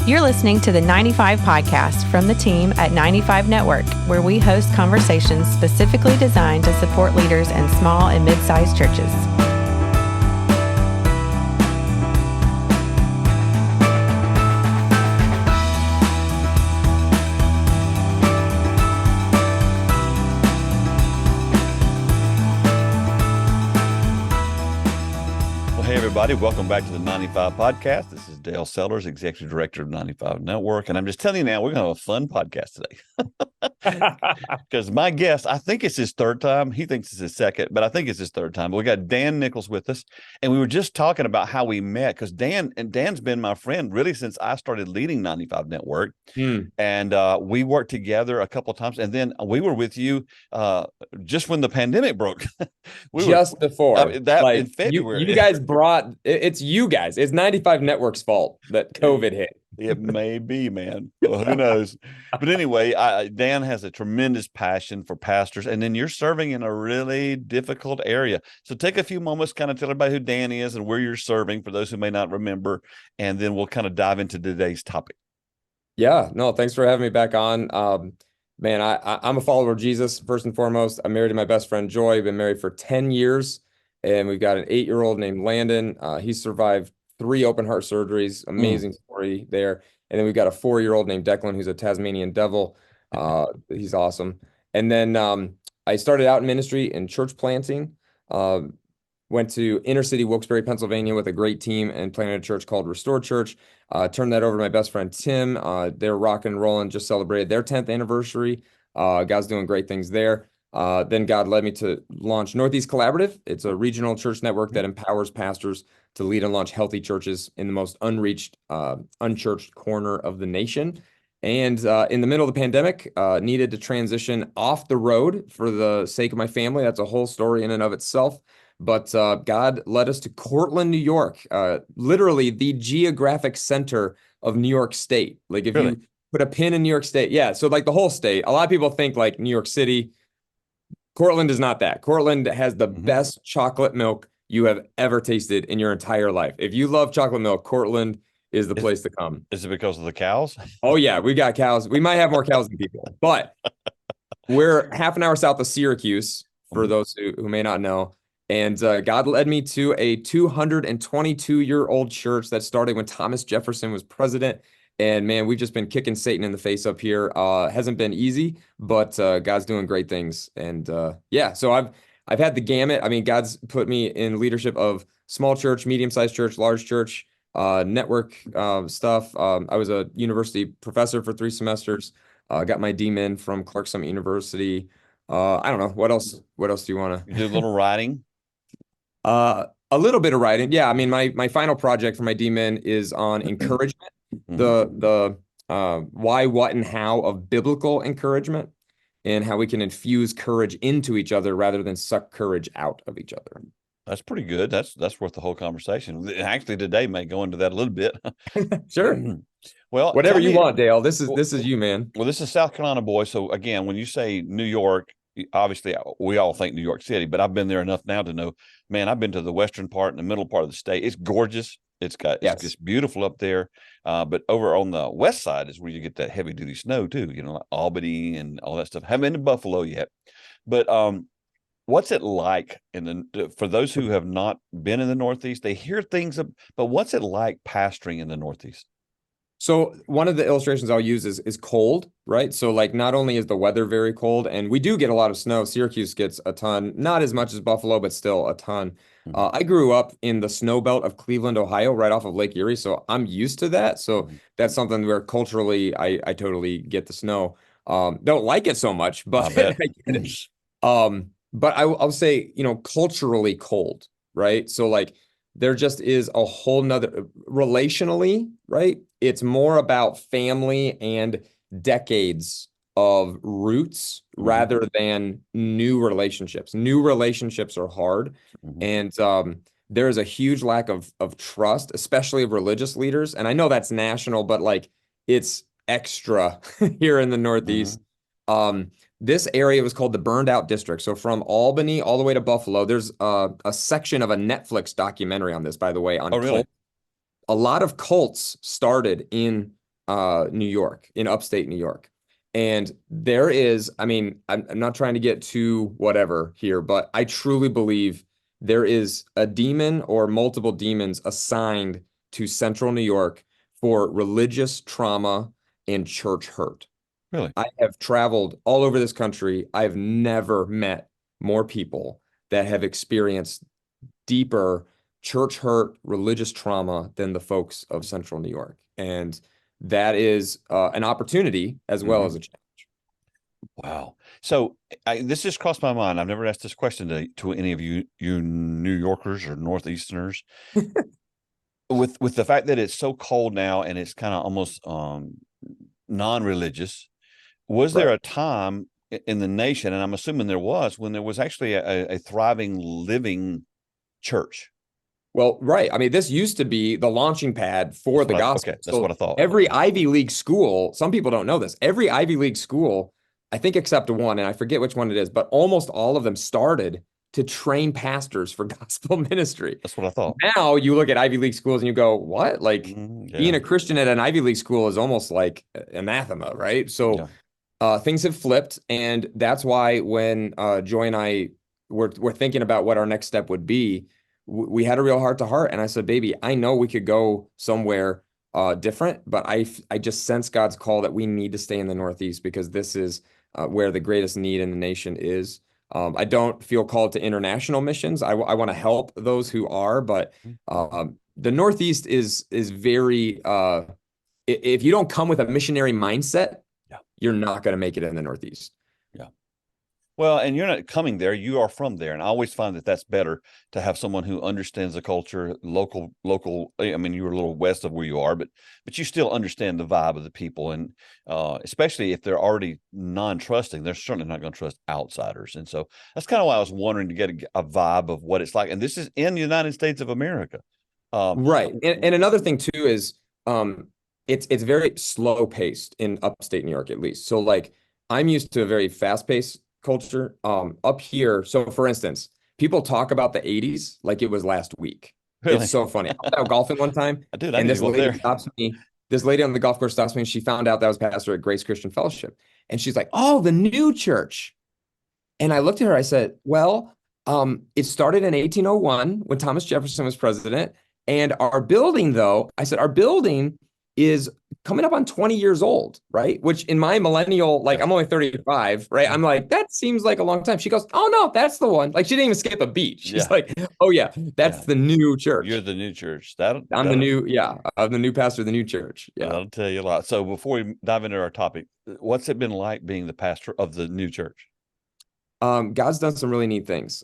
You're listening to the 95 podcast from the team at 95 Network, where we host conversations specifically designed to support leaders in small and mid-sized churches. Hey, everybody. Welcome back to the 95 podcast. This is Dale Sellers, Executive Director of 95 Network. And I'm just telling you now, we're going to have a fun podcast today. Because my guest, I think it's his third time. He thinks it's his second, but I think it's his third time. But we got Dan Nichols with us. And we were just talking about how we met, because Dan's been my friend really since I started leading 95 Network. And we worked together a couple of times. And then we were with you just when the pandemic broke. Before. In February. You guys brought, it's you guys. It's 95 Network's fault that COVID hit. It may be, man. Well, who knows? But anyway, Dan has a tremendous passion for pastors, and then you're serving in a really difficult area. So take a few moments, kind of tell everybody who Dan is and where you're serving for those who may not remember, and then we'll kind of dive into today's topic. Yeah, no, thanks for having me back on. Man, I'm a follower of Jesus, first and foremost. I'm married to my best friend, Joy. We've been married for 10 years, and we've got an 8-year-old named Landon. He survived 3 open heart surgeries. Amazing story there. And then we've got a 4-year-old named Declan, who's a Tasmanian devil. He's awesome. And then I started out in ministry in church planting. Went to inner city Wilkes-Barre, Pennsylvania with a great team and planted a church called Restored Church. Turned that over to my best friend, Tim. They're rocking and rolling, just celebrated their 10th anniversary. God's doing great things there. Then God led me to launch Northeast Collaborative. It's a regional church network that empowers pastors to lead and launch healthy churches in the most unreached, unchurched corner of the nation. And in the middle of the pandemic, needed to transition off the road for the sake of my family. That's a whole story in and of itself. But God led us to Cortland, New York, literally the geographic center of New York State. Like if you put a pin in New York State, yeah. So like the whole state, a lot of people think like New York City. Cortland is not that. Cortland has the best chocolate milk you have ever tasted in your entire life. If you love chocolate milk, Cortland is the place to come. Is it because of the cows? Oh, yeah. We got cows. We might have more cows than people, but we're half an hour south of Syracuse, for those who may not know. And God led me to a 222-year-old church that started when Thomas Jefferson was president. And man, we've just been kicking Satan in the face up here. Hasn't been easy, but God's doing great things. And yeah, so I've had the gamut. I mean, God's put me in leadership of small church, medium-sized church, large church, network stuff. I was a university professor for 3 semesters. Got my DMin from Clark Summit University. I don't know. What else do you want to do? A little writing? A little bit of writing. Yeah. I mean, my final project for my DMin is on encouragement. The why, what, and how of biblical encouragement, and how we can infuse courage into each other rather than suck courage out of each other. That's pretty good. That's worth the whole conversation. Actually, today may go into that a little bit. Sure. Well, whatever you want, Dale. This is you, man. Well, this is South Carolina boy. So again, when you say New York, obviously we all think New York City, but I've been there enough now to know, man, I've been to the western part and the middle part of the state. It's gorgeous. It's just beautiful up there. But over on the west side is where you get that heavy duty snow too, like Albany and all that stuff. Haven't been to Buffalo yet, but what's it like for those who have not been in the Northeast? They hear things, but what's it like pastoring in the Northeast? So one of the illustrations I'll use is cold, right? So like not only is the weather very cold, and we do get a lot of snow. Syracuse gets a ton, not as much as Buffalo, but still a ton. I grew up in the snow belt of Cleveland, Ohio, right off of Lake Erie. So I'm used to that. So that's something where culturally I totally get the snow. Don't like it so much, but I get it. But I'll say, culturally cold, right? So like there just is a whole nother relationally, right? It's more about family and decades of roots rather than new relationships. New relationships are hard. And there is a huge lack of trust, especially of religious leaders. And I know that's national, but like it's extra here in the Northeast. This area was called the Burned Out District. So from Albany all the way to Buffalo, there's a section of a Netflix documentary on this, by the way, on really? A lot of cults started in New York, in upstate New York. And there is, I mean, I'm not trying to get too whatever here, but I truly believe there is a demon or multiple demons assigned to Central New York for religious trauma and church hurt. Really? I have traveled all over this country. I've never met more people that have experienced deeper church hurt, religious trauma than the folks of Central New York. And that is an opportunity as well as a challenge. Wow. So this just crossed my mind. I've never asked this question to any of you New Yorkers or Northeasterners. With the fact that it's so cold now and it's kind of almost non-religious, was there a time in the nation, and I'm assuming there was, when there was actually a thriving, living church? Well, right. I mean, this used to be the launching pad for the gospel. Okay, that's what I thought. Every Ivy League school, some people don't know this, every Ivy League school, I think except one, and I forget which one it is, but almost all of them started to train pastors for gospel ministry. That's what I thought. Now you look at Ivy League schools and you go, what? Like being a Christian at an Ivy League school is almost like anathema, right? So things have flipped. And that's why when Joy and I were thinking about what our next step would be, we had a real heart to heart. And I said, baby, I know we could go somewhere different, but I just sense God's call that we need to stay in the Northeast because this is where the greatest need in the nation is. I don't feel called to international missions. I want to help those who are, but the Northeast is very, if you don't come with a missionary mindset, you're not going to make it in the Northeast. Yeah. Well, and you're not coming there, you are from there. And I always find that that's better to have someone who understands the culture, local. I mean, you're a little west of where you are, but you still understand the vibe of the people. And especially if they're already non-trusting, they're certainly not going to trust outsiders. And so that's kind of why I was wondering to get a vibe of what it's like. And this is in the United States of America. Right. And another thing too is it's very slow paced in upstate New York, at least. So like I'm used to a very fast paced culture up here. So for instance, people talk about the 80s like it was last week. Really? It's so funny. I was out golfing one time and this lady stops me. This lady on the golf course stops me and she found out that I was pastor at Grace Christian Fellowship. And she's like, oh, the new church. And I looked at her, I said, well, it started in 1801 when Thomas Jefferson was president. And our building, though, I said, our building is coming up on 20 years old, right? Which in my millennial, like I'm only 35, right? I'm like, that seems like a long time. She goes, oh no, that's the one. Like she didn't even skip a beat. She's like, oh yeah, that's the new church. You're the new church. I'm the new pastor of the new church. Yeah. That'll tell you a lot. So before we dive into our topic, what's it been like being the pastor of the new church? God's done some really neat things.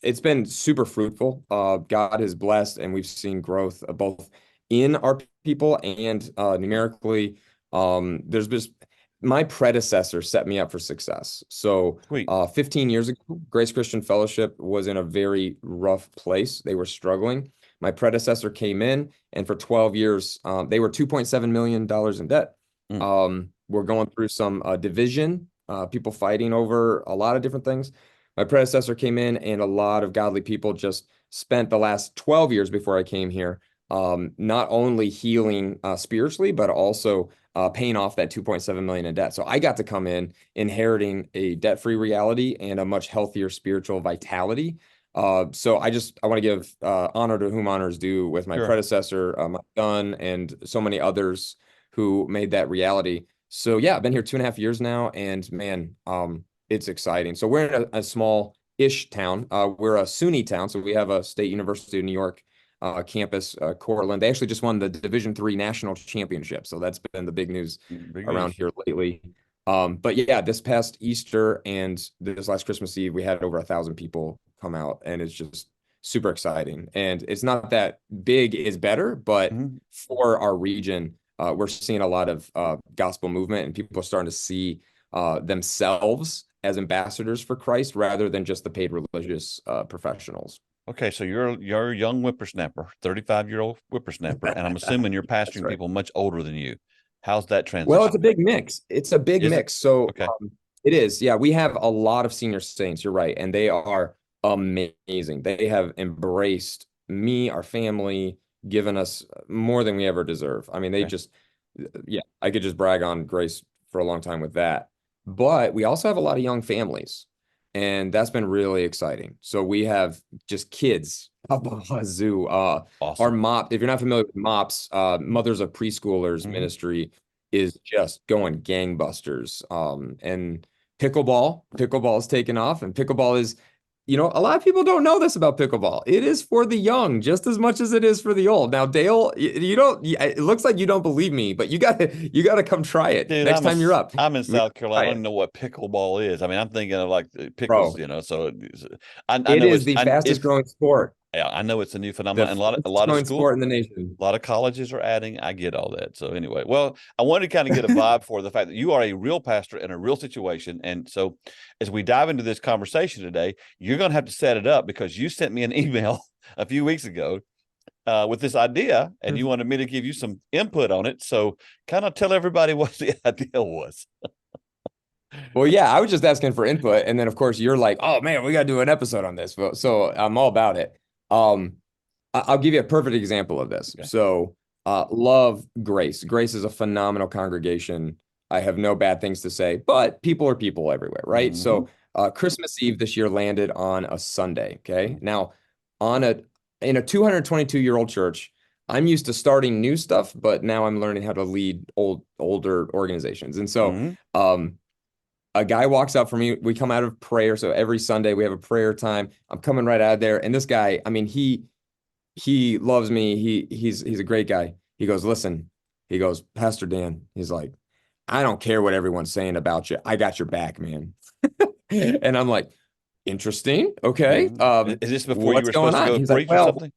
It's been super fruitful. God has blessed and we've seen growth both in our people and numerically. There's just my predecessor set me up for success. So 15 years ago, Grace Christian Fellowship was in a very rough place. They were struggling. My predecessor came in and for 12 years, they were $2.7 million in debt. We're going through some division, people fighting over a lot of different things. My predecessor came in and a lot of godly people just spent the last 12 years before I came here not only healing spiritually, but also paying off that $2.7 million in debt. So I got to come in inheriting a debt-free reality and a much healthier spiritual vitality. So I want to give honor to whom honor is due with my predecessor, my son, and so many others who made that reality. So yeah, I've been here 2.5 years now, and man, it's exciting. So we're in a small-ish town. We're a SUNY town, so we have a State University of New York campus, Cortland. They actually just won the Division III national championship. So that's been the big news around here lately. But yeah, this past Easter and this last Christmas Eve, we had over 1,000 people come out, and it's just super exciting. And it's not that big is better, but for our region, we're seeing a lot of gospel movement, and people are starting to see themselves as ambassadors for Christ rather than just the paid religious professionals. Okay, so you're a young whippersnapper, 35-year-old whippersnapper, and I'm assuming you're pastoring people much older than you. How's that transition? Well, it's a big mix. It's a big mix. So it is. Yeah, we have a lot of senior saints. You're right, and they are amazing. They have embraced me, our family, given us more than we ever deserve. I mean, they just yeah, I could just brag on Grace for a long time with that. But we also have a lot of young families, and that's been really exciting. So we have just kids up the wazoo. Our Awesome. MOP, if you're not familiar with MOPS, Mothers of Preschoolers ministry is just going gangbusters. And pickleball is taken off, and pickleball is, a lot of people don't know this about pickleball. It is for the young just as much as it is for the old. Now, Dale, you don't, it looks like you don't believe me, but you gotta come try it. Dude, next time you're up. I'm in You gotta South Carolina. I try don't it. even know what pickleball is. I mean, I'm thinking of like pickles, Bro, so I it know is the fastest growing sport. yeah, I know it's a new The phenomenon, and a fastest lot of growing schools, sport in the nation. a lot of colleges are adding. I get all that. So anyway, well, I wanted to kind of get a vibe for the fact that you are a real pastor in a real situation. And so as we dive into this conversation today, you're going to have to set it up because you sent me an email a few weeks ago with this idea, and you wanted me to give you some input on it. So kind of tell everybody what the idea was. Well, yeah, I was just asking for input. And then, of course, you're like, oh, man, we got to do an episode on this. So I'm all about it. I'll give you a perfect example of this. Okay. So love Grace. Grace is a phenomenal congregation. I have no bad things to say, but people are people everywhere, right? Mhm. So Christmas Eve this year landed on a Sunday. Okay. Now, in a 222-year-old church, I'm used to starting new stuff, but now I'm learning how to lead older organizations. And so a guy walks up for me. We come out of prayer. So every Sunday we have a prayer time. I'm coming right out of there. And this guy, I mean, he loves me. He's a great guy. He goes, listen, he goes, Pastor Dan, he's like, I don't care what everyone's saying about you. I got your back, man. And I'm like, interesting. Okay. Is this before you what's were going supposed to on? go He's preach like, or well, something?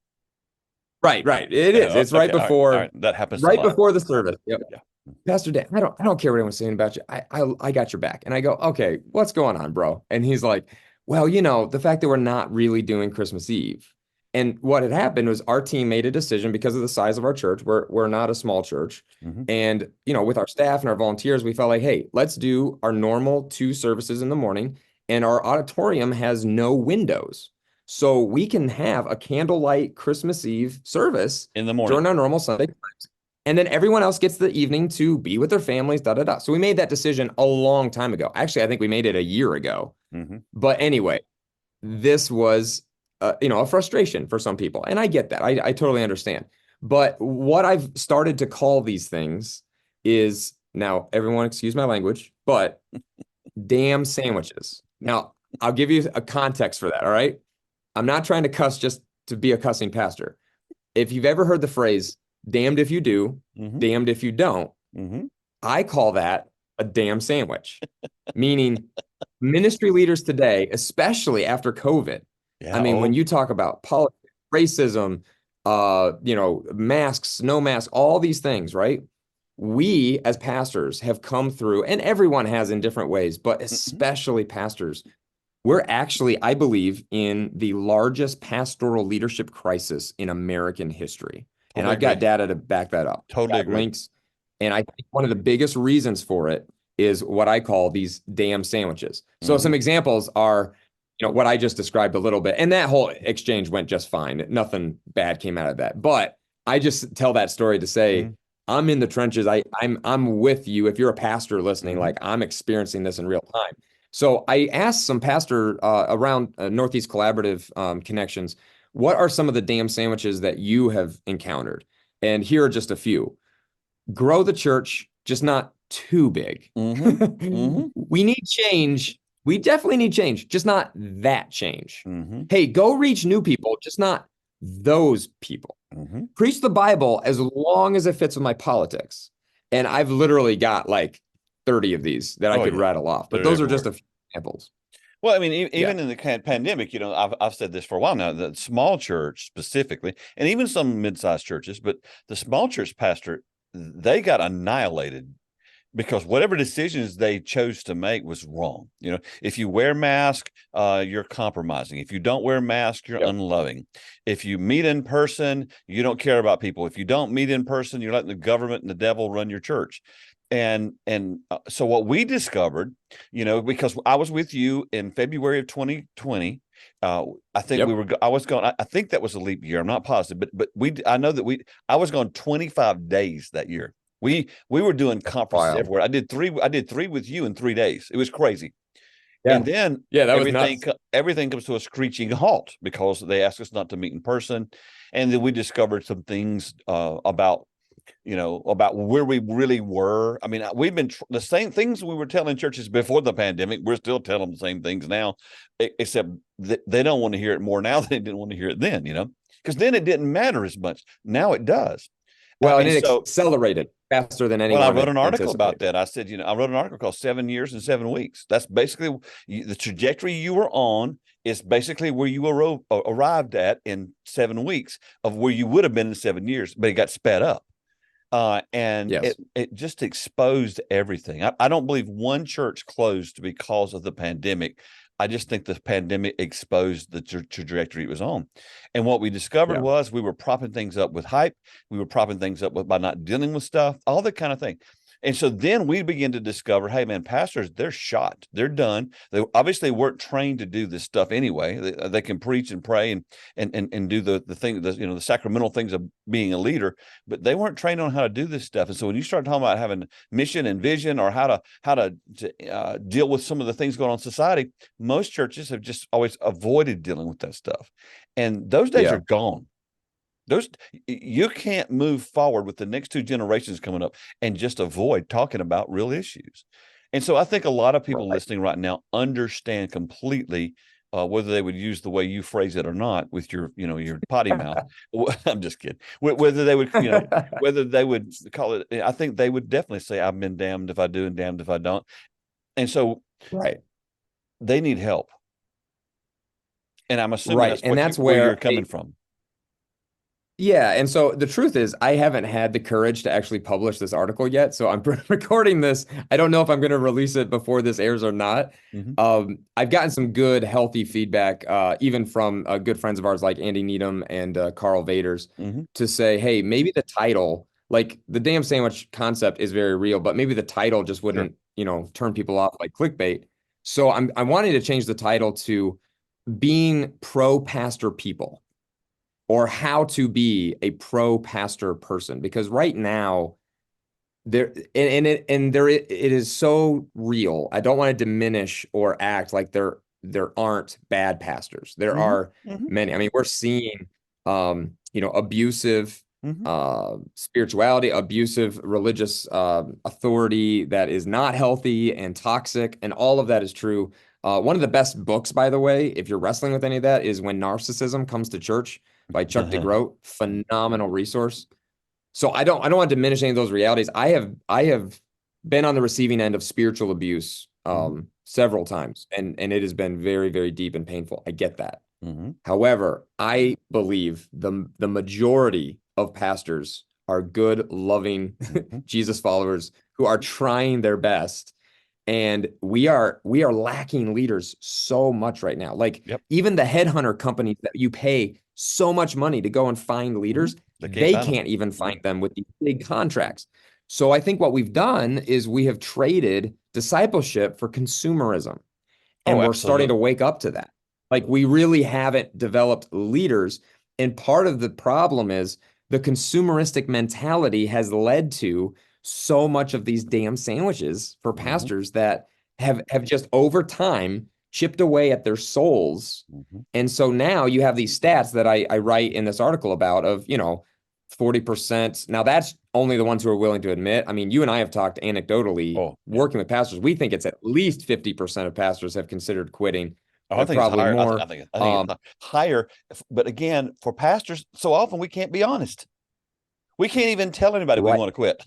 right. It is. It's right Okay, before, all right. That happens right a lot. before the service. Yep. Yeah. Pastor Dan, I don't care what anyone's saying about you. I got your back. And I go, okay, what's going on, bro? And he's like, well, the fact that we're not really doing Christmas Eve. And what had happened was our team made a decision because of the size of our church. We're not a small church. And, with our staff and our volunteers, we felt like, hey, let's do our normal 2 services in the morning. And our auditorium has no windows. So we can have a candlelight Christmas Eve service in the morning during our normal Sunday times. And then everyone else gets the evening to be with their families, So we made that decision a long time ago. Actually, I think we made it a year ago. But anyway, this was, a frustration for some people. And I get that. I totally understand. But what I've started to call these things is, now everyone excuse my language, but damn sandwiches. Now, I'll give you a context for that. All right. I'm not trying to cuss just to be a cussing pastor. If you've ever heard the phrase, damned if you do, damned if you don't, I call that a damn sandwich, meaning ministry leaders today, especially after COVID. Yeah, I mean, when you talk about politics, racism, masks, no masks, all these things, right? We as pastors have come through, and everyone has in different ways, but especially pastors. We're actually, I believe, in the largest pastoral leadership crisis in American history. And I've got data to back that up. Totally agree. Links. And I think one of the biggest reasons for it is what I call these damn sandwiches. So some examples are, what I just described a little bit. And that whole exchange went just fine. Nothing bad came out of that. But I just tell that story to say, I'm in the trenches. I'm with you. If you're a pastor listening, like I'm experiencing this in real time. So I asked some pastor around Northeast Collaborative connections, what are some of the damn sandwiches that you have encountered? And here are just a few. Grow the church, just not too big. We need change. We definitely need change, just not that change. Hey, go reach new people, just not those people. Preach the Bible as long as it fits with my politics. And I've literally got like 30 of these that I could rattle off, but those are just a few examples. Well, I mean, even in the pandemic, I've said this for a while now, the small church specifically, and even some mid-sized churches, but the small church pastor, they got annihilated because whatever decisions they chose to make was wrong. If you wear mask, you're compromising. If you don't wear mask, you're unloving. If you meet in person, you don't care about people. If you don't meet in person, you're letting the government and the devil run your church. And so what we discovered, because I was with you in February of 2020, I think I think that was a leap year. I'm not positive, but I know that I was gone 25 days that year. We were doing conferences Wild. everywhere. I did three with you in 3 days. It was crazy. Yeah. And then Yeah, that was nuts. everything comes to a screeching halt because they asked us not to meet in person. And then we discovered some things about where we really were. I mean, we've been the same things we were telling churches before the pandemic. We're still telling them the same things now, except they don't want to hear it more now than they didn't want to hear it then, because then it didn't matter as much. Now it does. Well, and it accelerated faster than anyone. Well, I wrote an article about that. I said, I wrote an article called 7 years and 7 weeks. That's basically the trajectory you were on is basically where you arrived at in 7 weeks of where you would have been in 7 years, but it got sped up. And yes. it just exposed everything. I don't believe one church closed because of the pandemic. I just think the pandemic exposed the trajectory it was on. And what we discovered was we were propping things up with hype. We were propping things up by not dealing with stuff, all that kind of thing. And so then we begin to discover, hey, man, pastors, they're shot. They're done. They obviously weren't trained to do this stuff anyway. They can preach and pray and do the thing, the sacramental things of being a leader, but they weren't trained on how to do this stuff. And so when you start talking about having mission and vision or how to deal with some of the things going on in society, most churches have just always avoided dealing with that stuff. And those days are gone. You can't move forward with the next 2 generations coming up and just avoid talking about real issues. And so I think a lot of people listening right now understand completely whether they would use the way you phrase it or not with your potty mouth. I'm just kidding. Whether they would, whether they would call it, I think they would definitely say, I've been damned if I do and damned if I don't. And so they need help. And I'm assuming that's where you're coming from. Yeah. And so the truth is, I haven't had the courage to actually publish this article yet. So I'm recording this. I don't know if I'm going to release it before this airs or not. Mm-hmm. I've gotten some good, healthy feedback, even from good friends of ours like Andy Needham and Carl Vaders, to say, hey, maybe the title, like the damn sandwich concept is very real, but maybe the title just wouldn't, turn people off like clickbait. So I'm wanting to change the title to Being Pro-Pastor People, or how to be a pro-pastor person, because right now it is so real. I don't want to diminish or act like there aren't bad pastors. There are many. I mean, we're seeing abusive spirituality, abusive religious authority that is not healthy and toxic, and all of that is true. One of the best books, by the way, if you're wrestling with any of that, is When Narcissism Comes to Church by Chuck DeGroat. Phenomenal resource. So I don't want to diminish any of those realities. I have been on the receiving end of spiritual abuse several times, and it has been very, very deep and painful. I get that. However, I believe the majority of pastors are good, loving Jesus followers who are trying their best. And we are lacking leaders so much right now. Like even the headhunter companies that you pay so much money to go and find leaders, they can't even find them with these big contracts. So I think what we've done is we have traded discipleship for consumerism. And we're starting to wake up to that. Like we really haven't developed leaders. And part of the problem is the consumeristic mentality has led to so much of these damn sandwiches for pastors that have just over time chipped away at their souls. And so now you have these stats that I write in this article about of, 40%. Now that's only the ones who are willing to admit. I mean, you and I have talked anecdotally working with pastors. We think it's at least 50% of pastors have considered quitting. I think probably it's higher. More. I think it's higher. But again, for pastors, so often we can't be honest. We can't even tell anybody we want to quit.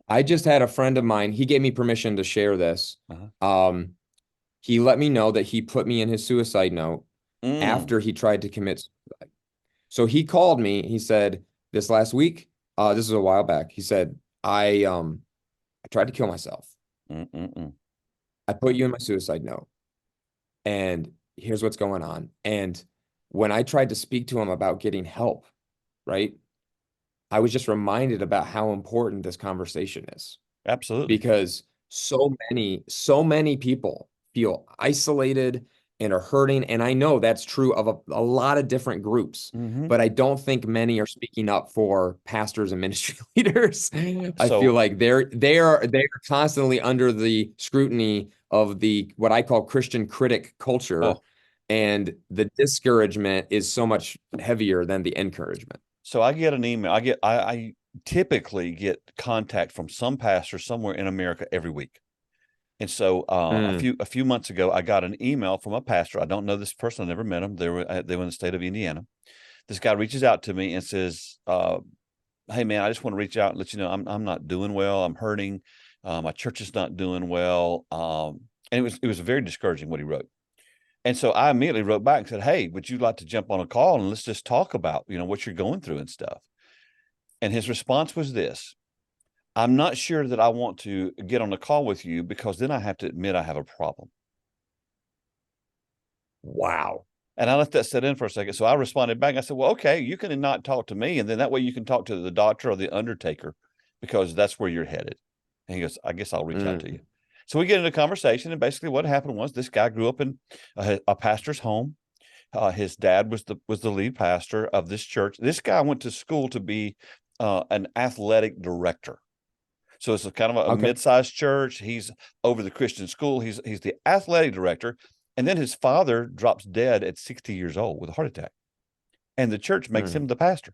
I just had a friend of mine. He gave me permission to share this. He let me know that he put me in his suicide note after he tried to commit suicide. So he called me. He said, this last week, this is a while back. He said, I tried to kill myself. I put you in my suicide note. And here's what's going on. And when I tried to speak to him about getting help, right, I was just reminded about how important this conversation is. Absolutely. Because so many people feel isolated and are hurting. And I know that's true of a lot of different groups, but I don't think many are speaking up for pastors and ministry leaders. I feel like they are constantly under the scrutiny of what I call Christian critic culture. Oh. And the discouragement is so much heavier than the encouragement. So I get an email. I typically get contact from some pastor somewhere in America every week. And so a few months ago, I got an email from a pastor. I don't know this person. I never met him. They were in the state of Indiana. This guy reaches out to me and says, "Hey man, I just want to reach out and let you know I'm not doing well. I'm hurting. My church is not doing well." And it was very discouraging what he wrote. And so I immediately wrote back and said, "Hey, would you like to jump on a call and let's just talk about, what you're going through and stuff?" And his response was this: "I'm not sure that I want to get on a call with you because then I have to admit I have a problem." Wow. And I let that sit in for a second. So I responded back. I said, "Well, okay, you can not talk to me. And then that way you can talk to the doctor or the undertaker because that's where you're headed." And he goes, "I guess I'll reach out to you." So we get into a conversation. And basically what happened was this guy grew up in a pastor's home. His dad was the lead pastor of this church. This guy went to school to be an athletic director. So it's a kind of a mid-sized church. He's over the Christian school. He's the athletic director. And then his father drops dead at 60 years old with a heart attack. And the church makes him the pastor.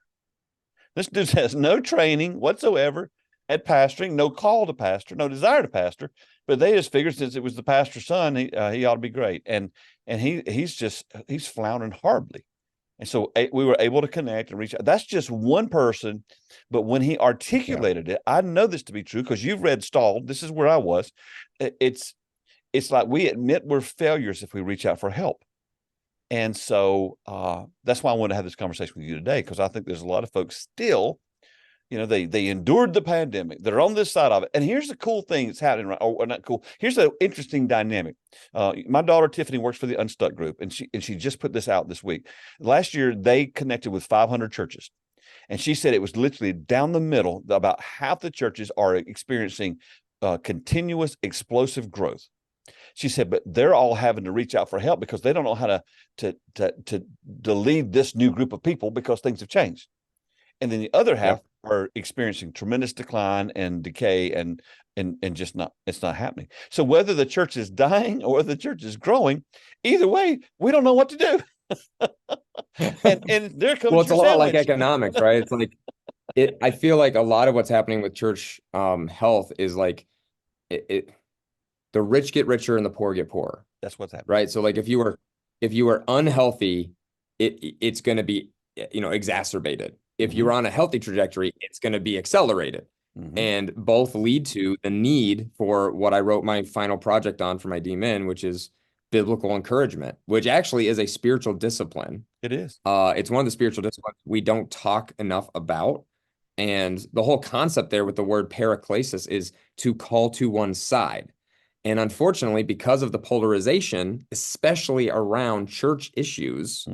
This dude has no training whatsoever at pastoring, no call to pastor, no desire to pastor. But they just figured since it was the pastor's son, he ought to be great. And he's floundering horribly. And so we were able to connect and reach out. That's just one person. But when he articulated it, I know this to be true because you've read Stalled. This is where I was. It's like we admit we're failures if we reach out for help. And so that's why I wanted to have this conversation with you today, because I think there's a lot of folks still, they endured the pandemic. They're on this side of it. And here's the cool thing that's happening, right? Or not cool. Here's an interesting dynamic. My daughter, Tiffany, works for the Unstuck group, and she just put this out this week. Last year, they connected with 500 churches. And she said it was literally down the middle. About half the churches are experiencing continuous explosive growth. She said, but they're all having to reach out for help because they don't know how to lead this new group of people because things have changed. And then the other half are experiencing tremendous decline and decay and just it's not happening. So whether the church is dying or whether the church is growing, either way, we don't know what to do. and there comes it's a lot sandwich. like economics, right? It's like I feel like a lot of what's happening with church health is like the rich get richer and the poor get poorer. That's what's happening. Right. So like if you were unhealthy, it's going to be, exacerbated. If you're on a healthy trajectory, it's going to be accelerated. And both lead to the need for what I wrote my final project on for my DMin, which is biblical encouragement, which actually is a spiritual discipline. It is. It's one of the spiritual disciplines we don't talk enough about. And the whole concept there with the word paraklesis is to call to one side. And unfortunately, because of the polarization, especially around church issues,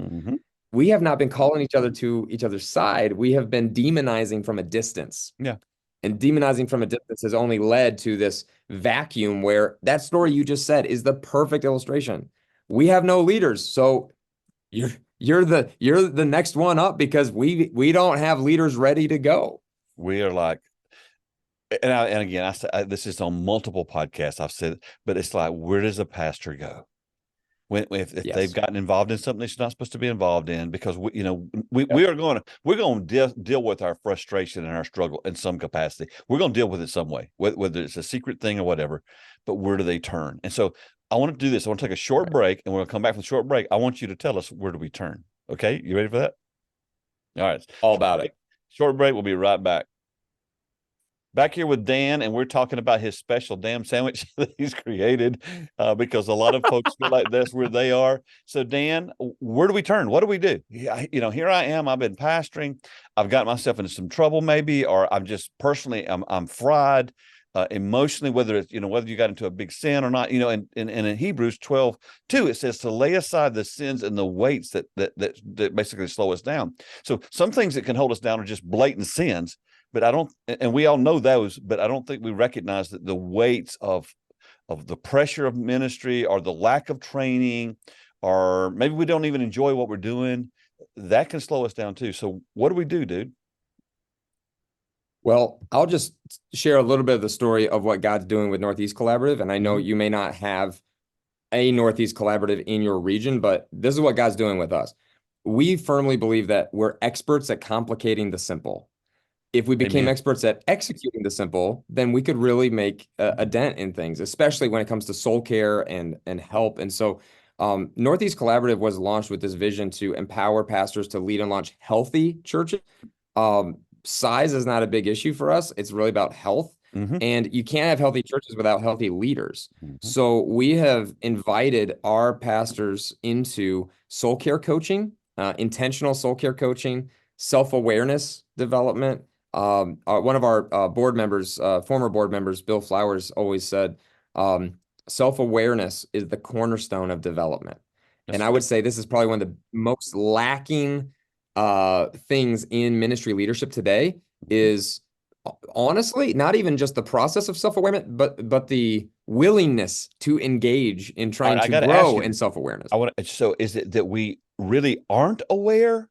we have not been calling each other to each other's side. We have been demonizing from a distance. Yeah. And demonizing from a distance has only led to this vacuum where that story you just said is the perfect illustration. We have no leaders. So you're the next one up because we don't have leaders ready to go. We are like, and again, I said this is on multiple podcasts. I've said, but it's like, where does a pastor go if they've gotten involved in something they're not supposed to be involved in? Because we're going to deal with our frustration and our struggle in some capacity. We're going to deal with it some way, whether it's a secret thing or whatever. But where do they turn? And so I want to do this. I want to take a short break, and we're going to come back from the short break. I want you to tell us, where do we turn? Okay, you ready for that? All right, all about it. Short break. We'll be right back. Back here with Dan, and we're talking about his special damn sandwich that he's created because a lot of folks feel like that's where they are. So, Dan, where do we turn? What do we do? Here I am. I've been pastoring. I've got myself into some trouble, maybe, or I'm just personally, I'm fried emotionally. Whether it's whether you got into a big sin or not. And in Hebrews 12:2, it says to lay aside the sins and the weights that basically slow us down. So, some things that can hold us down are just blatant sins. But and we all know those, but I don't think we recognize that the weights of the pressure of ministry or the lack of training or maybe we don't even enjoy what we're doing. That can slow us down too. So what do we do, dude? Well, I'll just share a little bit of the story of what God's doing with Northeast Collaborative. And I know you may not have a Northeast Collaborative in your region, but this is what God's doing with us. We firmly believe that we're experts at complicating the simple. If we became Amen. experts at executing the simple, then we could really make a dent in things, especially when it comes to soul care and help. And so Northeast Collaborative was launched with this vision to empower pastors to lead and launch healthy churches. Size is not a big issue for us. It's really about health. And you can't have healthy churches without healthy leaders. So we have invited our pastors into soul care coaching, intentional soul care coaching, self-awareness development. One of our board members, former board members, Bill Flowers, always said, self-awareness is the cornerstone of development. And I would say this is probably one of the most lacking things in ministry leadership today is honestly not even just the process of self-awareness, but the willingness to engage in trying to grow in self-awareness. So is it that we really aren't aware,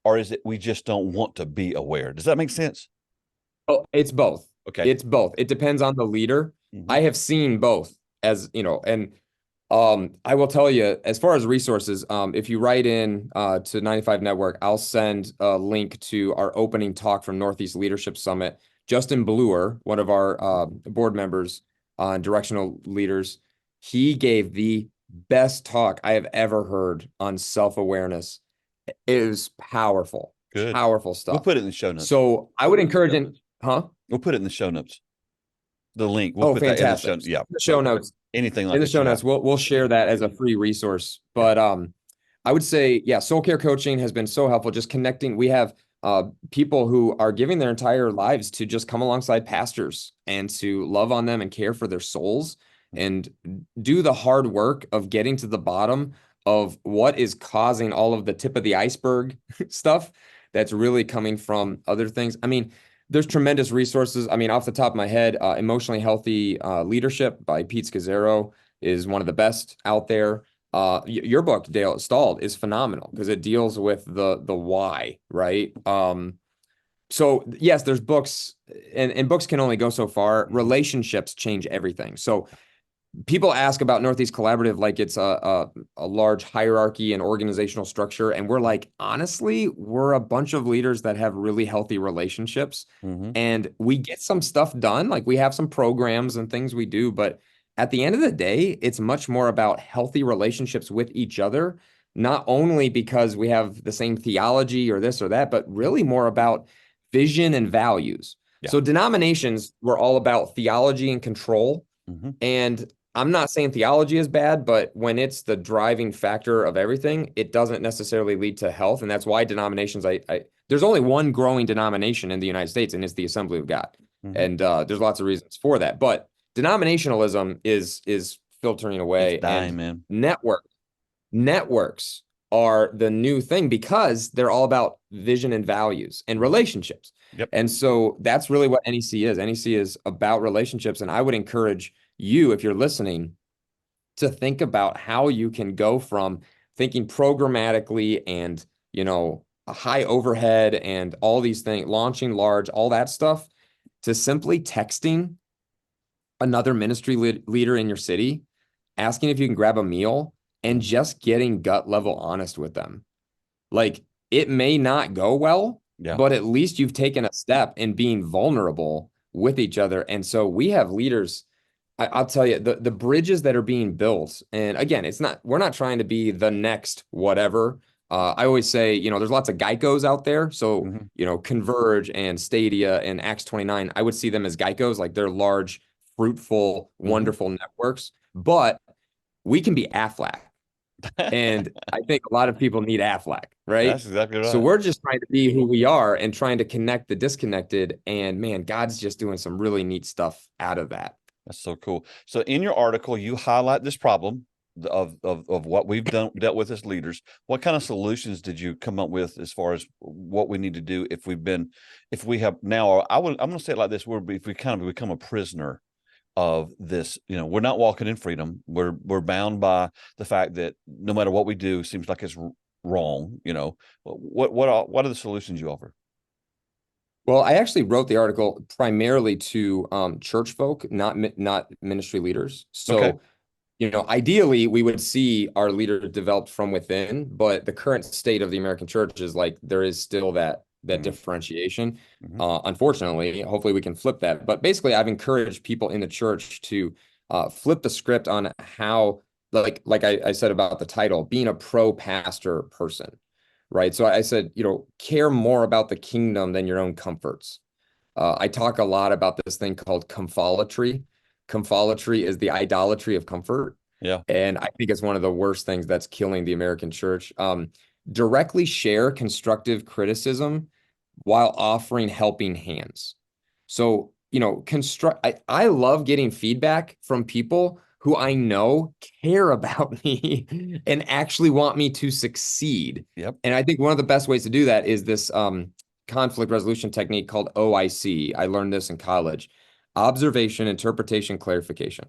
or is it we just don't want to be aware? Does that make sense? Oh, it's both. Okay. It's both. It depends on the leader. I have seen both, as you know, and I will tell you, as far as resources, if you write in to 95 Network, I'll send a link to our opening talk from Northeast Leadership Summit. Justin Bluer, one of our board members and directional leaders, he gave the best talk I have ever heard on self-awareness. It was powerful. Good. Powerful stuff. We'll put it in the show notes. So I would encourage We'll put it in the show notes. The link. We'll put fantastic. That in the show, the show notes. Anything like in the show notes, we'll share that as a free resource. But I would say, yeah, soul care coaching has been so helpful. Just connecting. We have people who are giving their entire lives to just come alongside pastors and to love on them and care for their souls and do the hard work of getting to the bottom of what is causing all of the tip of the iceberg stuff that's really coming from other things. I mean, there's tremendous resources. I mean, off the top of my head, Emotionally Healthy Leadership by Pete Scazzero is one of the best out there. Your book, Dale, Stalled, is phenomenal because it deals with the why, right? So yes, there's books, and books can only go so far. Relationships change everything. So people ask about Northeast Collaborative like it's a large hierarchy and organizational structure. And we're like, honestly, we're a bunch of leaders that have really healthy relationships. And we get some stuff done. Like we have some programs and things we do. But at the end of the day, it's much more about healthy relationships with each other, not only because we have the same theology or this or that, but really more about vision and values. Yeah. So denominations were all about theology and control. And I'm not saying theology is bad, but when it's the driving factor of everything, it doesn't necessarily lead to health. And that's why denominations, there's only one growing denomination in the United States, and it's the Assembly of God. And there's lots of reasons for that. But denominationalism is filtering away. It's dying, man. Networks are the new thing because they're all about vision and values and relationships. Yep. And so that's really what NEC is. NEC is about relationships. And I would encourage you, if you're listening, to think about how you can go from thinking programmatically and, you know, a high overhead and all these things, launching large, all that stuff, to simply texting another ministry leader in your city, asking if you can grab a meal, and just getting gut level honest with them. Like, it may not go well, but at least you've taken a step in being vulnerable with each other. And so we have leaders, I'll tell you, the bridges that are being built, and again, we're not trying to be the next whatever. I always say, you know, there's lots of Geicos out there. So, you know, Converge and Stadia and Acts 29, I would see them as Geicos, like they're large, fruitful, wonderful networks. But we can be Aflac. And I think a lot of people need Aflac, right? That's exactly right. So we're just trying to be who we are and trying to connect the disconnected. And man, God's just doing some really neat stuff out of that. That's so cool. So in your article, you highlight this problem of what we've dealt with as leaders. What kind of solutions did you come up with as far as what we need to do if we have now, I'm going to say it like this, if we kind of become a prisoner of this. We're not walking in freedom. We're bound by the fact that no matter what we do, seems like it's wrong. What are the solutions you offer? Well, I actually wrote the article primarily to church folk, not ministry leaders. Okay. So, ideally, we would see our leader developed from within, but the current state of the American church is like there is still that differentiation. Unfortunately, hopefully we can flip that. But basically, I've encouraged people in the church to flip the script on how, like I said about the title, being a pro-pastor person. Right. So I said, care more about the kingdom than your own comforts. I talk a lot about this thing called comfolatry. Comfolatry is the idolatry of comfort. Yeah. And I think it's one of the worst things that's killing the American church. Directly share constructive criticism while offering helping hands. So, I love getting feedback from people who I know care about me and actually want me to succeed. Yep. And I think one of the best ways to do that is this conflict resolution technique called OIC. I learned this in college. Observation, interpretation, clarification.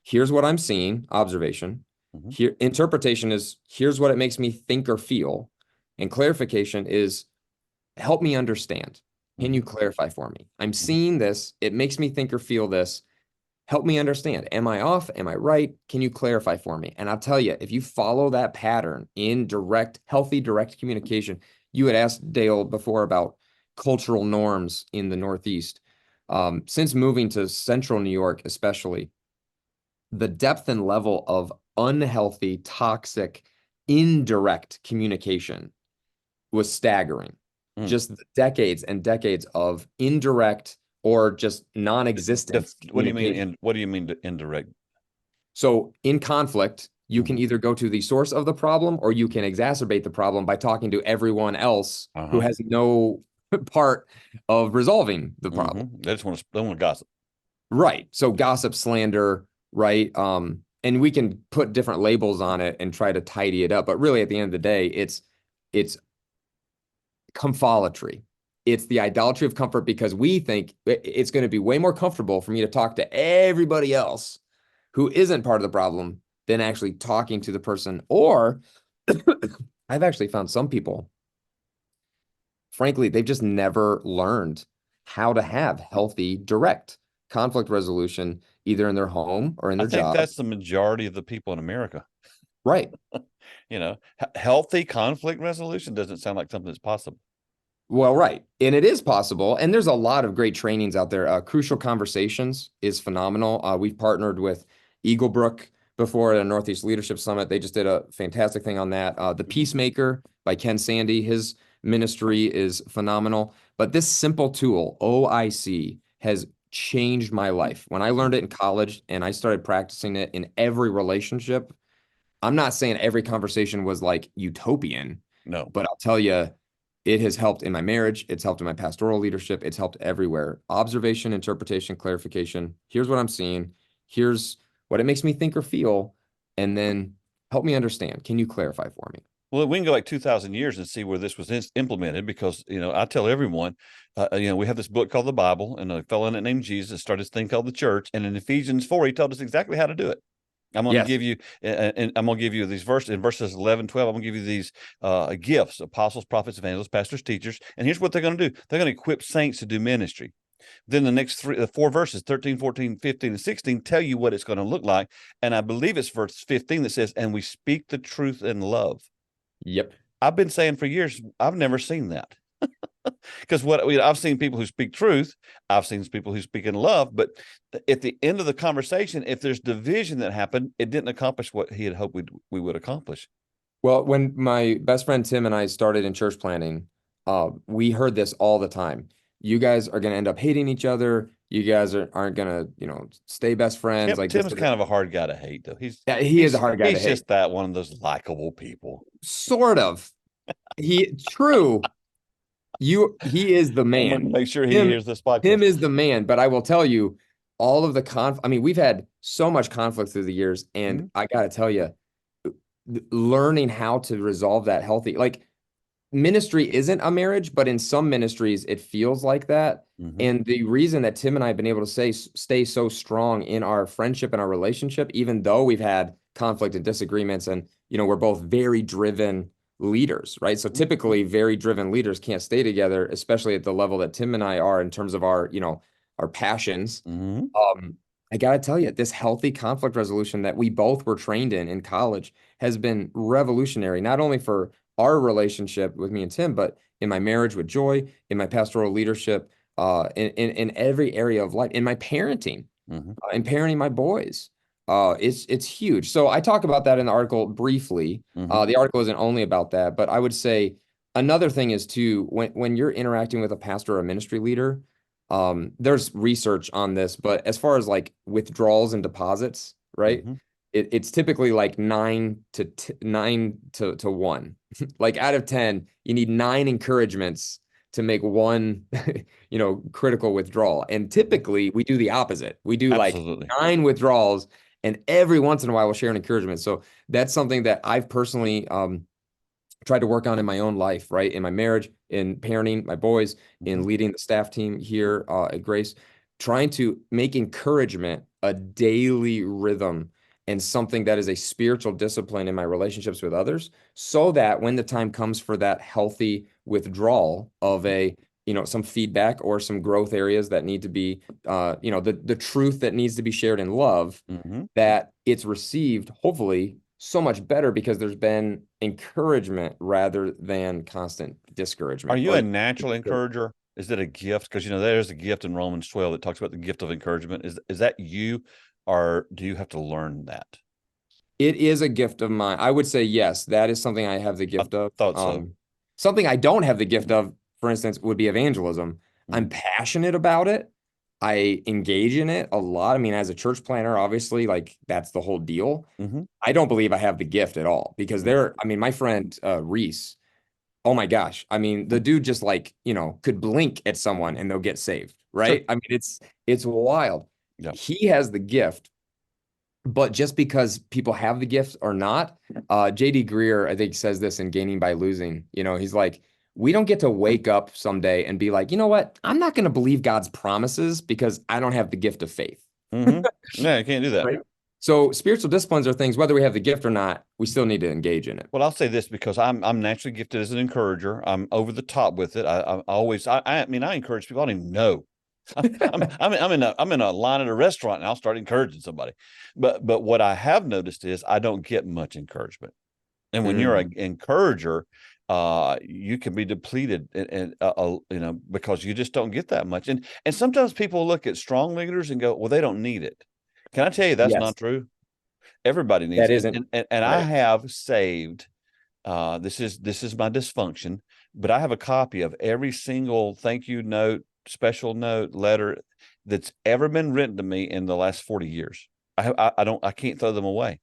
Here's what I'm seeing, observation. Here, interpretation is here's what it makes me think or feel. And clarification is help me understand. Can you clarify for me? I'm seeing this. It makes me think or feel this. Help me understand. Am I off? Am I right? Can you clarify for me? And I'll tell you, if you follow that pattern in healthy, direct communication, you had asked Dale before about cultural norms in the Northeast. Since moving to central New York, especially, the depth and level of unhealthy, toxic, indirect communication was staggering. Just decades and decades of indirect or just non-existent. What do you mean? What do you mean indirect? So in conflict, you can either go to the source of the problem or you can exacerbate the problem by talking to everyone else who has no part of resolving the problem. They just want to gossip. Right. So gossip, slander, right? And we can put different labels on it and try to tidy it up. But really, at the end of the day, it's comfolatry. It's the idolatry of comfort because we think it's going to be way more comfortable for me to talk to everybody else who isn't part of the problem than actually talking to the person. Or I've actually found some people, frankly, they've just never learned how to have healthy, direct conflict resolution, either in their home or in their job. I think that's the majority of the people in America. Right. Healthy conflict resolution doesn't sound like something that's possible. Well, right. And it is possible. And there's a lot of great trainings out there. Crucial Conversations is phenomenal. We've partnered with Eaglebrook before at a Northeast Leadership Summit. They just did a fantastic thing on that. The Peacemaker by Ken Sande, his ministry is phenomenal. But this simple tool, OIC, has changed my life. When I learned it in college and I started practicing it in every relationship, I'm not saying every conversation was like utopian. No. But I'll tell you, it has helped in my marriage. It's helped in my pastoral leadership. It's helped everywhere. Observation, interpretation, clarification. Here's what I'm seeing. Here's what it makes me think or feel. And then help me understand. Can you clarify for me? Well, we can go like 2,000 years and see where this was implemented because, I tell everyone, we have this book called the Bible, and a fellow in it named Jesus started this thing called the church. And in Ephesians 4, he told us exactly how to do it. I'm going to give you, and I'm going to give you these verses in verses 11, 12. I'm going to give you these gifts: apostles, prophets, evangelists, pastors, teachers. And here's what they're going to do. They're going to equip saints to do ministry. Then the next four verses, 13, 14, 15, and 16, tell you what it's going to look like. And I believe it's verse 15 that says, and we speak the truth in love. Yep. I've been saying for years, I've never seen that. Because I've seen people who speak truth, I've seen people who speak in love, but at the end of the conversation, if there's division that happened, it didn't accomplish what he had hoped we would accomplish. Well, when my best friend Tim and I started in church planting, we heard this all the time. You guys are going to end up hating each other. You guys aren't going to, stay best friends. Tim's kind of a hard guy to hate, though. He is a hard guy to hate. He's just that one of those likable people. Sort of. True. He is the man. Make sure he hears this podcast. Him is the man. But I will tell you, all of the we've had so much conflict through the years, and I got to tell you, learning how to resolve that healthy, ministry isn't a marriage, but in some ministries it feels like that. Mhm. And the reason that Tim and I have been able to stay so strong in our friendship and our relationship, even though we've had conflict and disagreements, and we're both very driven leaders, right? So typically very driven leaders can't stay together, especially at the level that Tim and I are in terms of our, our passions. Mhm. I got to tell you, this healthy conflict resolution that we both were trained in college has been revolutionary, not only for our relationship with me and Tim, but in my marriage with Joy, in my pastoral leadership, in every area of life, in my parenting, in parenting my boys. It's huge. So I talk about that in the article briefly. The article isn't only about that, but I would say another thing is too, when you're interacting with a pastor or a ministry leader, there's research on this, but as far as like withdrawals and deposits, right? It's typically like 9 to 1. Like out of 10, you need 9 encouragements to make one, critical withdrawal. And typically we do the opposite. We do Absolutely. like 9 withdrawals, and every once in a while we'll share an encouragement. So that's something that I've personally tried to work on in my own life, right? In my marriage, in parenting my boys, in leading the staff team here at Grace, trying to make encouragement a daily rhythm and something that is a spiritual discipline in my relationships with others, so that when the time comes for that healthy withdrawal of some feedback or some growth areas that need to be, the truth that needs to be shared in love, that it's received, hopefully, so much better because there's been encouragement rather than constant discouragement. Are you a natural encourager? Is it a gift? Because there's a gift in Romans 12 that talks about the gift of encouragement. Is that you, or do you have to learn that? It is a gift of mine. I would say yes, that is something I have the gift of. Thought so. Something I don't have the gift of, for instance, would be evangelism. I'm passionate about it. I engage in it a lot. I mean, as a church planner, obviously, like that's the whole deal. I don't believe I have the gift at all because my friend Reese, oh my gosh. I mean, the dude just could blink at someone and they'll get saved, right? Sure. I mean, it's wild. Yeah. He has the gift, but just because people have the gift or not, J.D. Greear, I think, says this in Gaining by Losing. He's like, we don't get to wake up someday and be like, you know what? I'm not going to believe God's promises because I don't have the gift of faith. Yeah, you can't do that. Right? So spiritual disciplines are things, whether we have the gift or not, we still need to engage in it. Well, I'll say this because I'm naturally gifted as an encourager. I'm over the top with it. I encourage people I don't even know. I'm in a line at a restaurant and I'll start encouraging somebody. But what I have noticed is I don't get much encouragement. And when you're an encourager, you can be depleted and because you just don't get that much. And sometimes people look at strong leaders and go, well, they don't need it. Can I tell you that's not true? Everybody needs it. And right. I have saved, this is my dysfunction, but I have a copy of every single thank you note, special note, letter that's ever been written to me in the last 40 years. I can't throw them away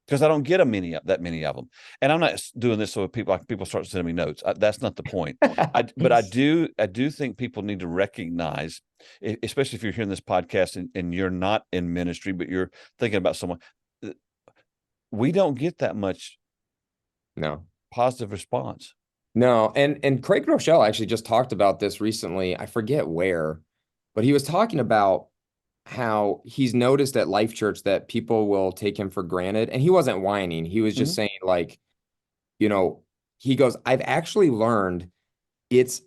because I don't get that many of them. And I'm not doing this so people start sending me notes. That's not the point. But I do think people need to recognize, especially if you're hearing this podcast and you're not in ministry, but you're thinking about someone, we don't get that much positive response. No. And Craig Rochelle actually just talked about this recently. I forget where, but he was talking about how he's noticed at Life Church that people will take him for granted. And he wasn't whining. He was just saying he goes, I've actually learned it's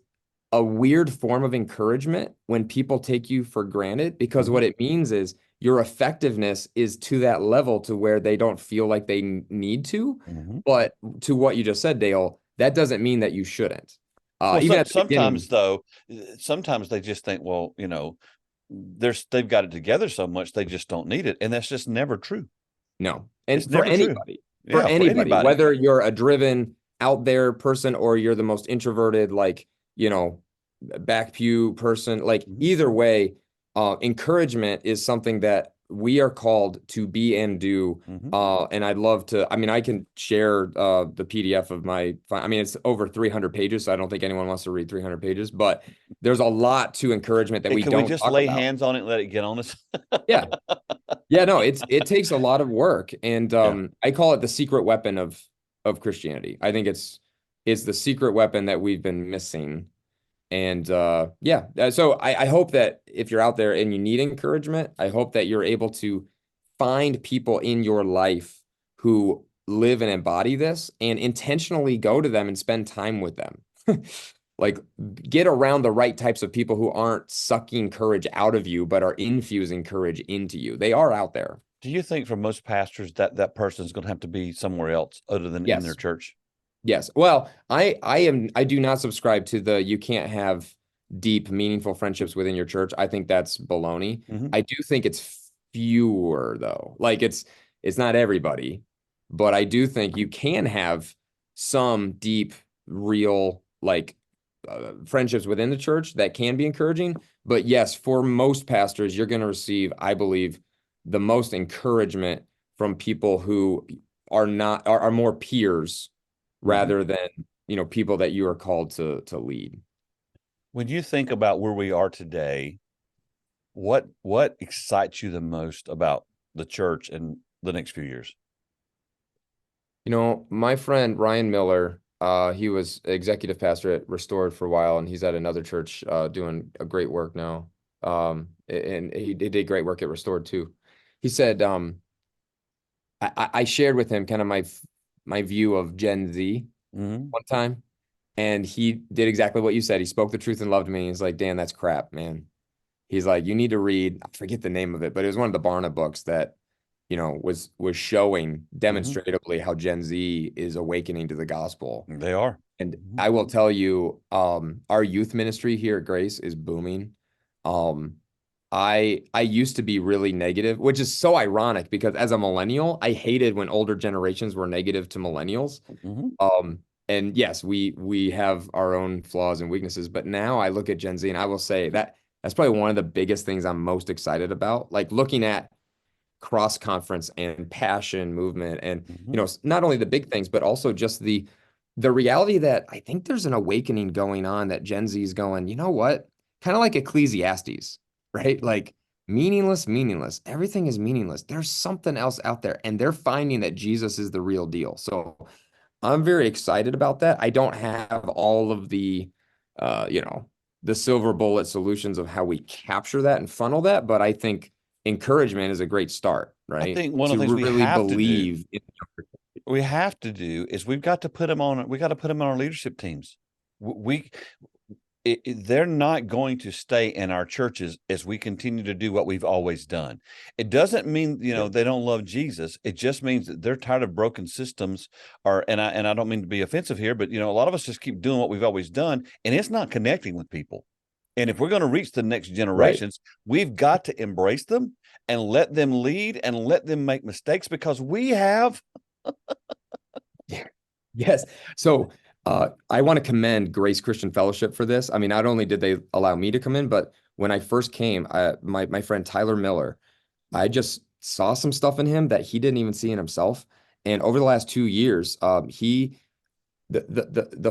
a weird form of encouragement when people take you for granted, because what it means is your effectiveness is to that level to where they don't feel like they need to. But to what you just said, Dale, that doesn't mean that you shouldn't. Well, sometimes they just think, well, they've got it together so much they just don't need it, and that's just never true. No. And for anybody, for anybody, whether you're a driven out there person or you're the most introverted, back pew person, either way, encouragement is something that we are called to be and do. And I'd love to, I can share the PDF of it's over 300 pages. So I don't think anyone wants to read 300 pages, but there's a lot to encouragement that Can we just lay hands on it and let it get on us? Yeah. No, it takes a lot of work. And I call it the secret weapon of Christianity. I think it's it's the secret weapon that we've been missing. And so I hope that if you're out there and you need encouragement, I hope that you're able to find people in your life who live and embody this and intentionally go to them and spend time with them. Like, get around the right types of people who aren't sucking courage out of you, but are infusing courage into you. They are out there. Do you think for most pastors that person's going to have to be somewhere else other than in their church? Yes. Well, I do not subscribe to the you can't have deep, meaningful friendships within your church. I think that's baloney. I do think it's fewer though. Like it's not everybody, but I do think you can have some deep, real, like friendships within the church that can be encouraging. But yes, for most pastors, you're going to receive, I believe, the most encouragement from people who are more peers rather than, people that you are called to lead. When you think about where we are today, what excites you the most about the church in the next few years? My friend Ryan Miller, he was executive pastor at Restored for a while, and he's at another church doing a great work now. And he did great work at Restored too. He said, I shared with him kind of my view of Gen Z one time, and he did exactly what you said. He spoke the truth and loved me. He's like, Dan, that's crap, man. He's like, you need to read, I forget the name of it, but it was one of the Barna books that, was showing demonstratively how Gen Z is awakening to the gospel. They are. And I will tell you, our youth ministry here at Grace is booming. I used to be really negative, which is so ironic because as a millennial, I hated when older generations were negative to millennials. And yes, we have our own flaws and weaknesses, but now I look at Gen Z and I will say that's probably one of the biggest things I'm most excited about. Like looking at cross conference and passion movement and, not only the big things, but also just the reality that I think there's an awakening going on that Gen Z is going, you know what? Kind of like Ecclesiastes, right? Like meaningless. Everything is meaningless. There's something else out there, and they're finding that Jesus is the real deal. So I'm very excited about that. I don't have all of the, the silver bullet solutions of how we capture that and funnel that, but I think encouragement is a great start, right? I think one of the things we have to do is we've got to put them on our leadership teams. They're not going to stay in our churches as we continue to do what we've always done. It doesn't mean, they don't love Jesus. It just means that they're tired of broken systems and I don't mean to be offensive here, but a lot of us just keep doing what we've always done, and it's not connecting with people. And if we're going to reach the next generations, we've got to embrace them and let them lead and let them make mistakes because we have. Yes. So I want to commend Grace Christian Fellowship for this. I mean, not only did they allow me to come in, but when I first came, my friend Tyler Miller, I just saw some stuff in him that he didn't even see in himself. And over the last 2 years, the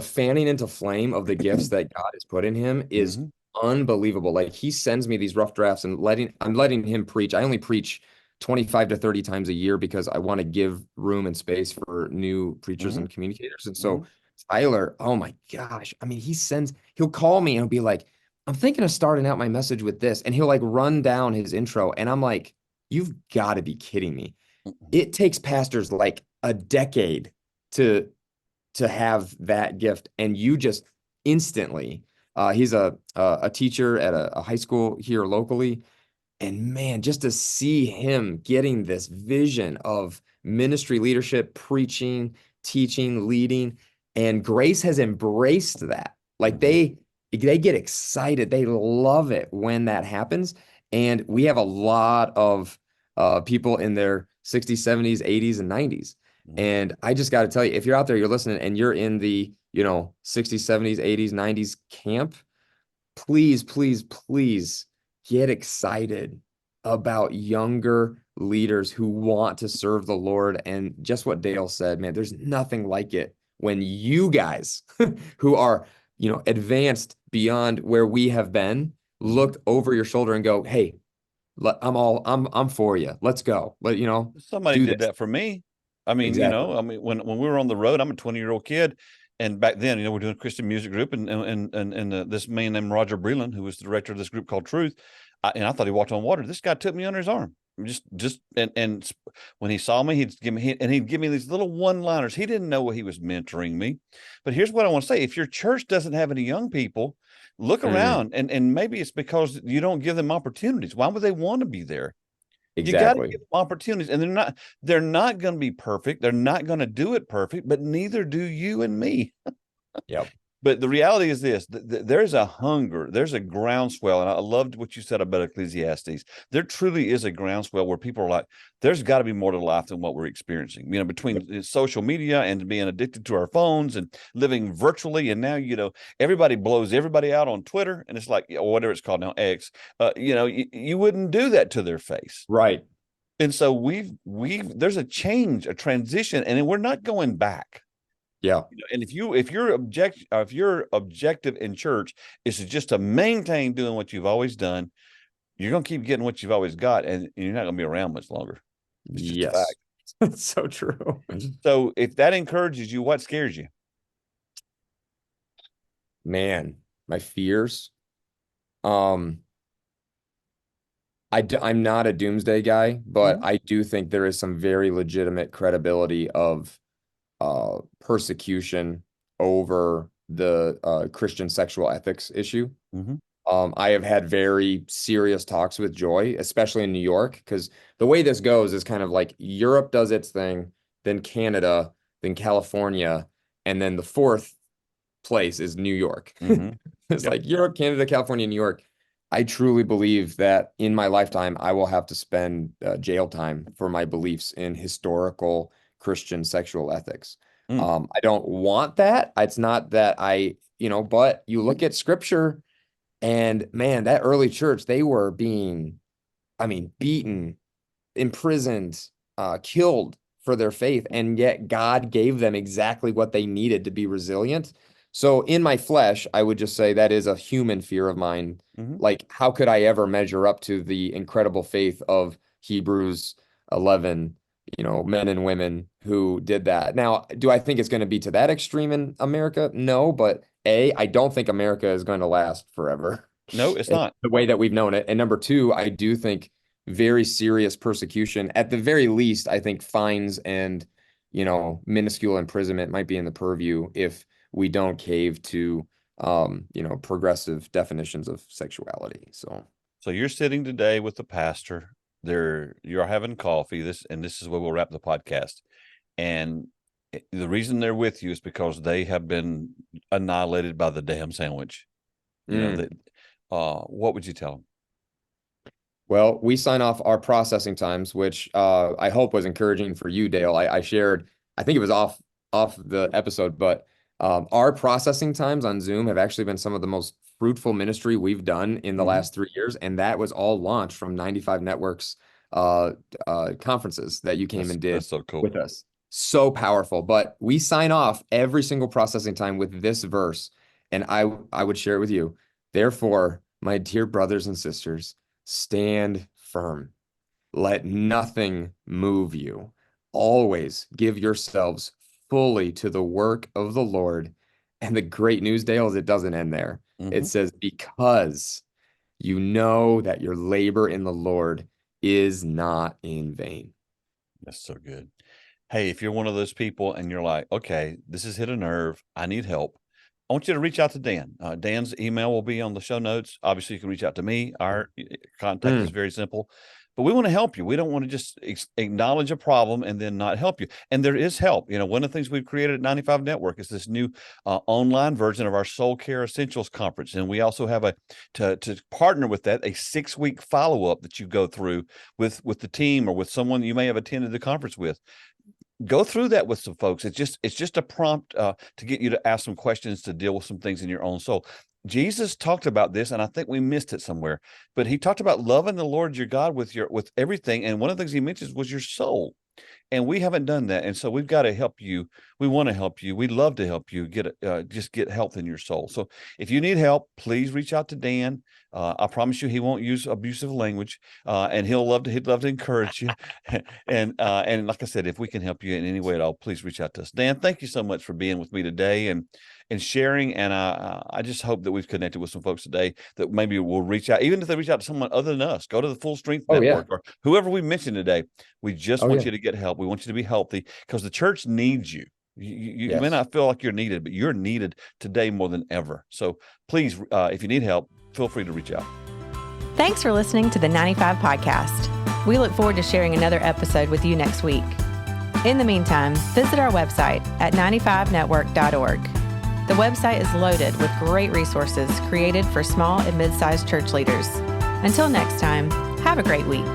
fanning into flame of the gifts that God has put in him is unbelievable. Like he sends me these rough drafts and I'm letting him preach. I only preach 25 to 30 times a year because I want to give room and space for new preachers and communicators. And so Tyler, oh my gosh. I mean, he'll call me and he'll be like, I'm thinking of starting out my message with this. And he'll like run down his intro. And I'm like, you've got to be kidding me. It takes pastors like a decade to have that gift. And you just instantly, he's a teacher at a high school here locally. And man, just to see him getting this vision of ministry leadership, preaching, teaching, leading, and Grace has embraced that. Like they get excited. They love it when that happens. And we have a lot of people in their 60s, 70s, 80s, and 90s. And I just got to tell you, if you're out there, you're listening and you're in the, 60s, 70s, 80s, 90s camp, please, please, please get excited about younger leaders who want to serve the Lord. And just what Dale said, man, there's nothing like it when you guys who are, advanced beyond where we have been, look over your shoulder and go, hey, I'm for you. Let's go. Somebody did that for me. I mean, Exactly. when we were on the road, I'm a 20-year-old kid. And back then, we're doing a Christian music group, and this man named Roger Breland, who was the director of this group called Truth, and I thought he walked on water. This guy took me under his arm. And when he saw me, he'd give me these little one-liners. He didn't know what he was mentoring me. But here's what I want to say. If your church doesn't have any young people, look around, and maybe it's because you don't give them opportunities. Why would they want to be there? Exactly. You got to give them opportunities, and they're not going to be perfect. They're not going to do it perfect, but neither do you and me. Yep. But the reality is this, there's a hunger, there's a groundswell. And I loved what you said about Ecclesiastes. There truly is a groundswell where people are like, there's got to be more to life than what we're experiencing, between social media and being addicted to our phones and living virtually. And now, everybody blows everybody out on Twitter, and it's like, or whatever it's called now, X, you wouldn't do that to their face. Right. And so there's a change, a transition, and we're not going back. Yeah. And if your objective in church is just to maintain doing what you've always done, you're going to keep getting what you've always got, and you're not going to be around much longer. It's just a fact. It's so true. So if that encourages you, what scares you? Man, my fears. I'm not a doomsday guy, but I do think there is some very legitimate credibility of persecution over the Christian sexual ethics issue. I have had very serious talks with Joy, especially in New York, because the way this goes is kind of like Europe does its thing, then Canada, then California, and then the fourth place is New York. It's like Europe, Canada, California, New York. I truly believe that in my lifetime, I will have to spend jail time for my beliefs in historical Christian sexual ethics. I don't want that. It's not that but you look at scripture, and man, that early church, they were being, beaten, imprisoned, killed for their faith. And yet God gave them exactly what they needed to be resilient. So in my flesh, I would just say that is a human fear of mine. Like, how could I ever measure up to the incredible faith of Hebrews 11, men and women who did that? Now, do I think it's going to be to that extreme in America? No, but I don't think America is going to last forever. No, it's not. The way that we've known it. And number two, I do think very serious persecution. At the very least, I think fines and, minuscule imprisonment might be in the purview if we don't cave to, progressive definitions of sexuality. So you're sitting today with the pastor. You're having coffee. This is where we'll wrap the podcast. And the reason they're with you is because they have been annihilated by the damn sandwich. What would you tell them? Well, we sign off our processing times, which I hope was encouraging for you, Dale. I shared, I think it was off the episode, but our processing times on Zoom have actually been some of the most fruitful ministry we've done in the last 3 years. And that was all launched from 95 Networks conferences that you came and did so cool with us. So powerful. But we sign off every single processing time with this verse. And I would share it with you. Therefore, my dear brothers and sisters, stand firm. Let nothing move you. Always give yourselves fully to the work of the Lord. And the great news, Dale, is it doesn't end there. It says, because you know that your labor in the Lord is not in vain. That's so good. Hey, if you're one of those people and you're like, okay, this has hit a nerve, I need help, I want you to reach out to Dan. Dan's email will be on the show notes. Obviously, you can reach out to me. Our contact is very simple. But we want to help you. We don't want to just acknowledge a problem and then not help you. And there is help. One of the things we've created at 95 Network is this new online version of our Soul Care Essentials Conference. And we also have to partner with that, a 6-week follow-up that you go through with the team or with someone you may have attended the conference with. Go through that with some folks. It's just a prompt to get you to ask some questions, to deal with some things in your own soul. Jesus talked about this, and I think we missed it somewhere, but he talked about loving the Lord your God with everything. And one of the things he mentions was your soul. And we haven't done that. And so we've got to help you. We want to help you. We'd love to help you just get health in your soul. So if you need help, please reach out to Dan. I promise you, he won't use abusive language, and he'd love to encourage you. And like I said, if we can help you in any way at all, please reach out to us. Dan, thank you so much for being with me today and sharing. And I just hope that we've connected with some folks today that maybe will reach out, even if they reach out to someone other than us. Go to the Full Strength Network or whoever we mentioned today. We just want you to get help. We want you to be healthy because the church needs you. You may not feel like you're needed, but you're needed today more than ever. So please, if you need help, feel free to reach out. Thanks for listening to the 95 Podcast. We look forward to sharing another episode with you next week. In the meantime, visit our website at 95network.org. The website is loaded with great resources created for small and mid-sized church leaders. Until next time, have a great week.